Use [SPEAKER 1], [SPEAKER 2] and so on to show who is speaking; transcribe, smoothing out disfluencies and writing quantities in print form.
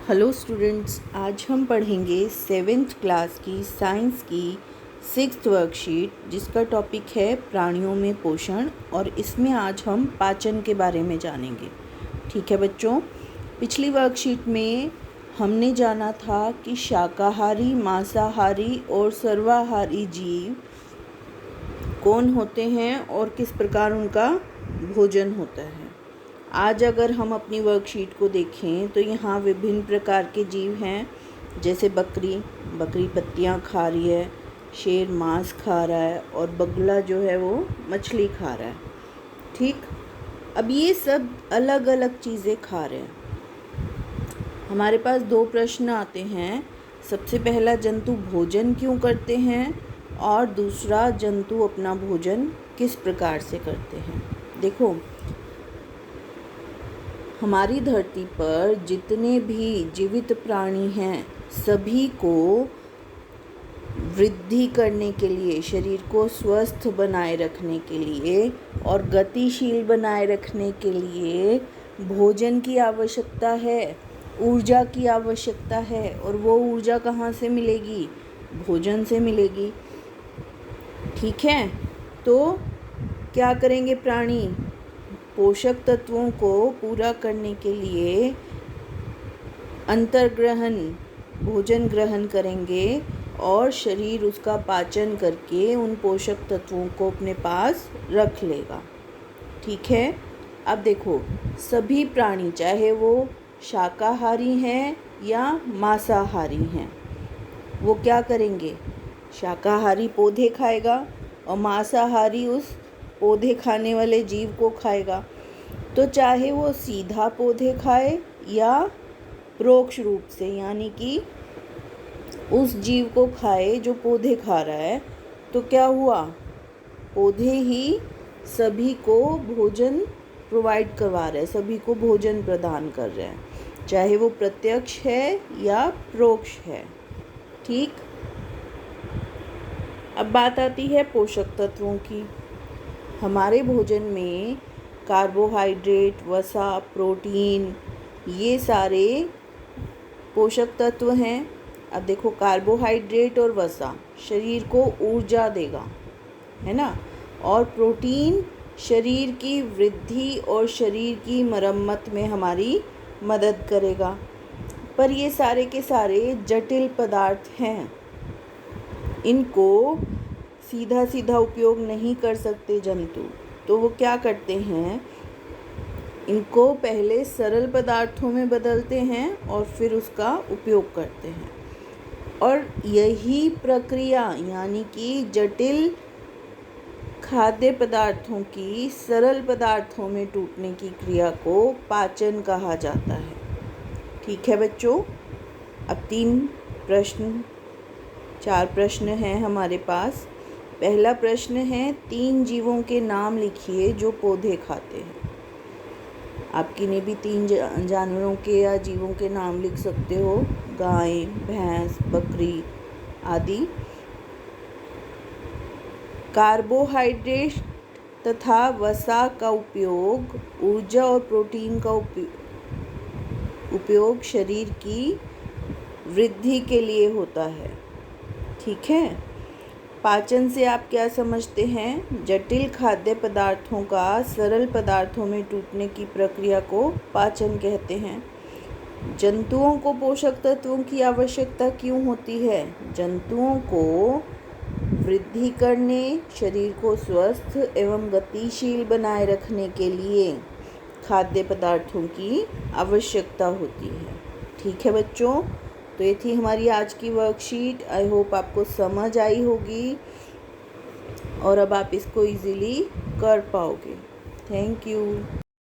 [SPEAKER 1] Hello students, आज हम पढ़ेंगे 7th क्लास की साइंस की 6th वर्कशीट जिसका टॉपिक है प्राणियों में पोषण। और इसमें आज हम पाचन के बारे में जानेंगे। ठीक है बच्चों, पिछली वर्कशीट में हमने जाना था कि शाकाहारी, मांसाहारी और सर्वाहारी जीव कौन होते हैं और किस प्रकार उनका भोजन होता है। आज अगर हम अपनी वर्कशीट को देखें तो यहाँ विभिन्न प्रकार के जीव हैं, जैसे बकरी पत्तियाँ खा रही है, शेर मांस खा रहा है और बगुला जो है वो मछली खा रहा है। ठीक, अब ये सब अलग अलग चीज़ें खा रहे हैं। हमारे पास दो प्रश्न आते हैं। सबसे पहला, जंतु भोजन क्यों करते हैं, और दूसरा, जंतु अपना भोजन किस प्रकार से करते हैं। देखो, हमारी धरती पर जितने भी जीवित प्राणी हैं सभी को वृद्धि करने के लिए, शरीर को स्वस्थ बनाए रखने के लिए और गतिशील बनाए रखने के लिए भोजन की आवश्यकता है, ऊर्जा की आवश्यकता है। और वो ऊर्जा कहाँ से मिलेगी? भोजन से मिलेगी। ठीक है, तो क्या करेंगे प्राणी? पोषक तत्वों को पूरा करने के लिए अंतर्ग्रहण, भोजन ग्रहण करेंगे और शरीर उसका पाचन करके उन पोषक तत्वों को अपने पास रख लेगा। ठीक है, अब देखो, सभी प्राणी चाहे वो शाकाहारी हैं या मांसाहारी हैं, वो क्या करेंगे? शाकाहारी पौधे खाएगा और मांसाहारी उस पौधे खाने वाले जीव को खाएगा। तो चाहे वो सीधा पौधे खाए या परोक्ष रूप से, यानी कि उस जीव को खाए जो पौधे खा रहा है, तो क्या हुआ? पौधे ही सभी को भोजन प्रोवाइड करवा रहे हैं, सभी को भोजन प्रदान कर रहे हैं, चाहे वो प्रत्यक्ष है या परोक्ष है। ठीक, अब बात आती है पोषक तत्वों की। हमारे भोजन में कार्बोहाइड्रेट, वसा, प्रोटीन, ये सारे पोषक तत्व हैं। अब देखो, कार्बोहाइड्रेट और वसा शरीर को ऊर्जा देगा, है ना, और प्रोटीन शरीर की वृद्धि और शरीर की मरम्मत में हमारी मदद करेगा। पर ये सारे के सारे जटिल पदार्थ हैं, इनको सीधा सीधा उपयोग नहीं कर सकते जंतु। तो वो क्या करते हैं? इनको पहले सरल पदार्थों में बदलते हैं और फिर उसका उपयोग करते हैं। और यही प्रक्रिया, यानी कि जटिल खाद्य पदार्थों की सरल पदार्थों में टूटने की क्रिया को पाचन कहा जाता है। ठीक है बच्चों, अब 4 प्रश्न हैं हमारे पास। पहला प्रश्न है, 3 जीवों के नाम लिखिए जो पौधे खाते हैं। आप किन्हीं भी 3 जानवरों के या जीवों के नाम लिख सकते हो, गाय, भैंस, बकरी आदि। कार्बोहाइड्रेट तथा वसा का उपयोग, ऊर्जा और प्रोटीन का उपयोग शरीर की वृद्धि के लिए होता है। ठीक है, पाचन से आप क्या समझते हैं? जटिल खाद्य पदार्थों का सरल पदार्थों में टूटने की प्रक्रिया को पाचन कहते हैं। जंतुओं को पोषक तत्वों की आवश्यकता क्यों होती है? जंतुओं को वृद्धि करने, शरीर को स्वस्थ एवं गतिशील बनाए रखने के लिए खाद्य पदार्थों की आवश्यकता होती है। ठीक है बच्चों, तो ये थी हमारी आज की वर्कशीट। आई होप आपको समझ आई होगी और अब आप इसको इजीली कर पाओगे। Thank you.